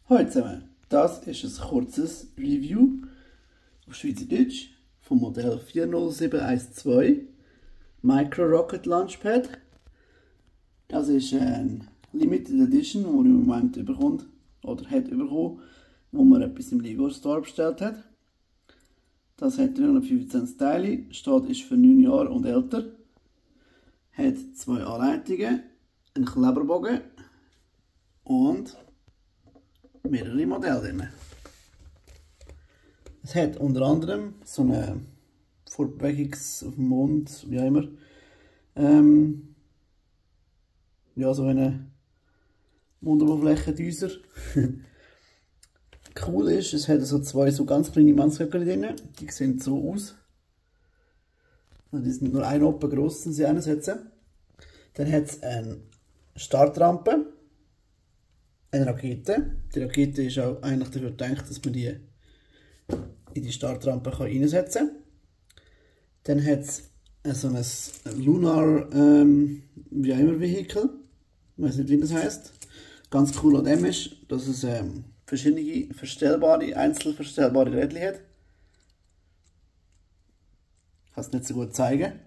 Hallo zusammen, das ist ein kurzes Review auf Schweizerdeutsch vom Modell 40712 Micro Rocket Launchpad. Das ist eine Limited Edition, die man im Moment bekommt oder hat bekommen, wo man etwas im Lego Store bestellt hat. Das hat 325 Teile, steht ist für 9 Jahre und älter, hat 2 Anleitungen, einen Kleberbogen und mehrere Modelle drin. Es hat unter anderem so eine Fortbewegungs auf dem Mond, wie auch immer. Ja, so eine Mondoberflächendüser. Cool ist, es hat so 2 so ganz kleine Mannsköpfe drin. Die sehen so aus. Die sind nur ein Open gross, sind sie einsetzen. Dann hat es eine Startrampe. Eine Rakete. Die Rakete ist auch eigentlich dafür gedacht, dass man die in die Startrampe einsetzen kann. Dann hat es so ein Lunar, wie auch immer, Vehikel. Ich weiß nicht, wie das heisst. Ganz cool an dem ist, dass es verschiedene einzeln verstellbare Rädchen hat. Ich kann es nicht so gut zeigen.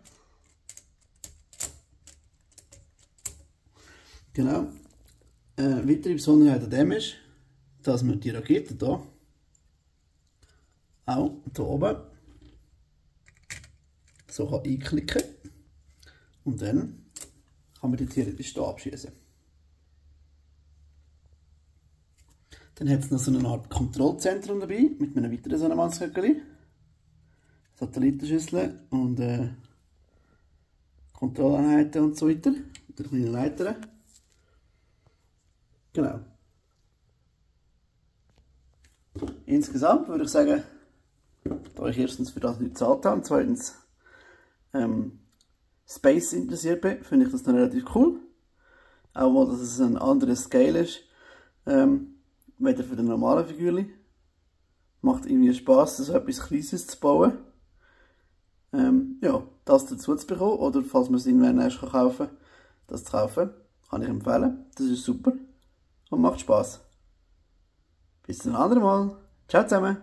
Genau. Weitere Besonderheit an dem ist, dass man die Rakete hier auch hier oben so einklicken kann und dann kann man die theoretisch hier abschießen. Dann hat es noch so eine Art Kontrollzentrum dabei mit einem weiteren Sonnenmannsköckeli, Satellitenschüsseln und Kontrolleinheiten und so weiter, mit einer kleinen Leiter. Genau. Insgesamt würde ich sagen, da ich erstens für das nicht gezahlt habe und zweitens Space interessiert bin, finde ich das dann relativ cool. Auch mal, dass es ein anderer Scale ist, weder für die normalen Figürchen. Macht irgendwie Spass, so etwas Kleines zu bauen. Ja, das dazu zu bekommen, oder falls man es irgendwann erst kaufen kann, das zu kaufen, kann ich empfehlen. Das ist super und macht Spass. Bis zum anderen Mal. Ciao zusammen.